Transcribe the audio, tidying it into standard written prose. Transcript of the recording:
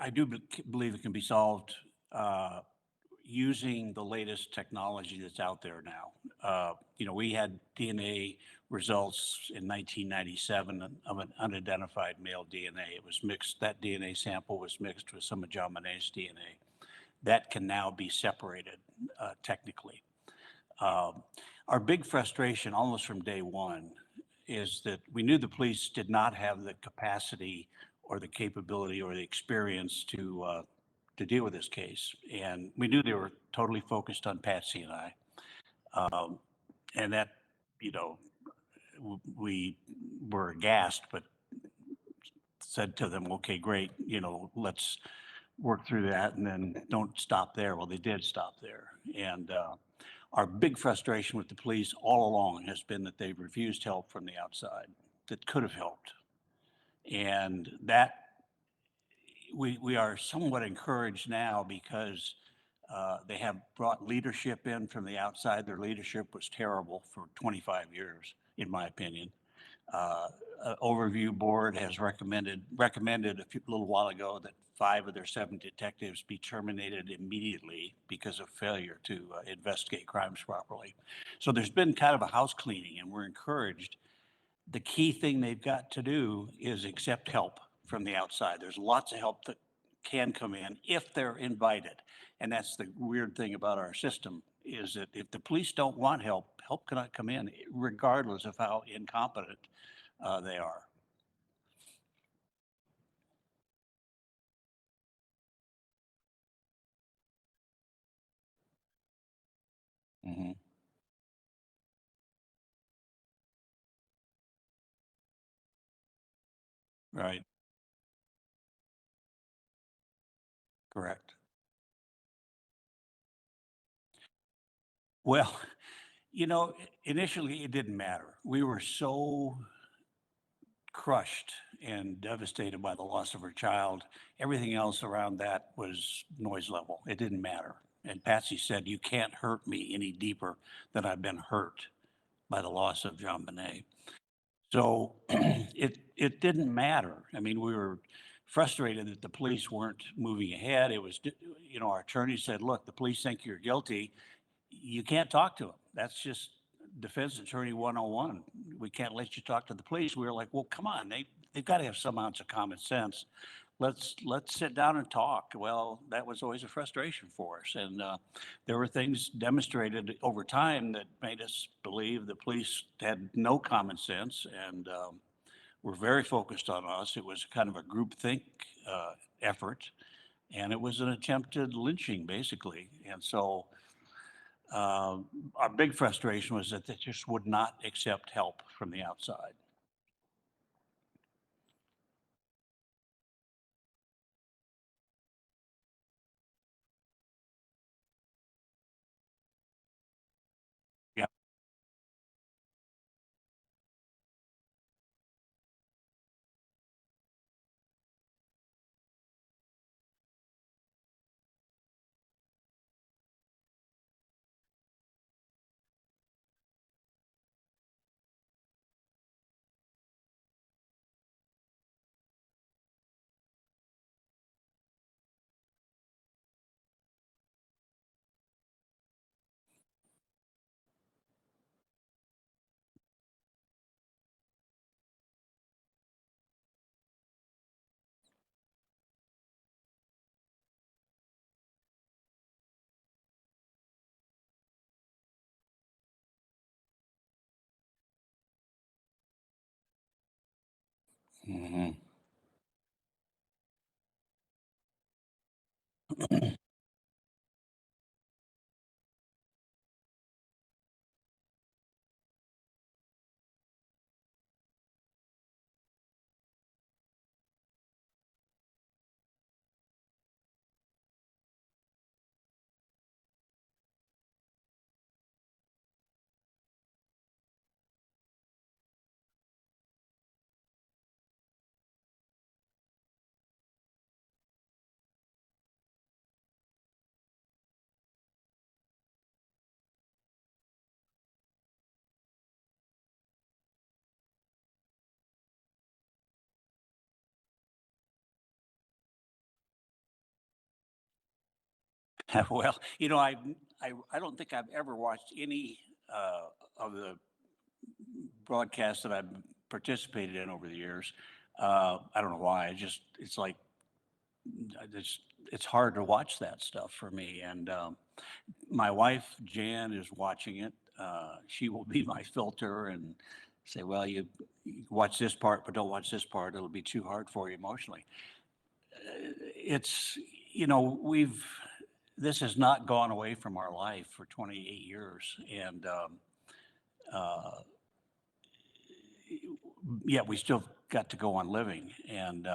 I do believe it can be solved using the latest technology that's out there now. We had DNA results in 1997 of an unidentified male DNA. It was mixed, that DNA sample was mixed with some of JonBenet's DNA. That can now be separated technically. Um, our big frustration almost from day one is that we knew the police did not have the capacity or the capability or the experience to deal with this case. And we knew they were totally focused on Patsy and I. Um, and that, you know, we were aghast, but said to them, okay, great, let's work through that and then don't stop there. Well, they did stop there. And our big frustration with the police all along has been that they've refused help from the outside that could have helped. And that we are somewhat encouraged now because they have brought leadership in from the outside. Their leadership was terrible for 25 years, in my opinion. Overview Board has recommended a little while ago that 5 of their 7 detectives be terminated immediately because of failure to investigate crimes properly. So there's been kind of a house cleaning, and we're encouraged. The key thing they've got to do is accept help from the outside. There's lots of help that can come in if they're invited. And that's the weird thing about our system is that if the police don't want help, help cannot come in regardless of how incompetent they are. Hmm. Right. Correct. Well, initially it didn't matter. We were so crushed and devastated by the loss of her child. Everything else around that was noise level. It didn't matter. And Patsy said, "You can't hurt me any deeper than I've been hurt by the loss of JonBenet." So it didn't matter. I mean, we were frustrated that the police weren't moving ahead. It was, our attorney said, "Look, the police think you're guilty. You can't talk to them. That's just defense attorney 101. We can't let you talk to the police." We were like, well, come on, they've got to have some ounce of common sense. Let's sit down and talk. Well, that was always a frustration for us, and there were things demonstrated over time that made us believe the police had no common sense and were very focused on us. It was kind of a groupthink effort, and it was an attempted lynching, basically. And so our big frustration was that they just would not accept help from the outside. Yeah. Hmm. Well, I don't think I've ever watched any of the broadcasts that I've participated in over the years. I don't know why. It's like, it's hard to watch that stuff for me. And my wife, Jan, is watching it. She will be my filter and say, well, you watch this part, but don't watch this part. It'll be too hard for you emotionally. It's, this has not gone away from our life for 28 years. And yet we still got to go on living. And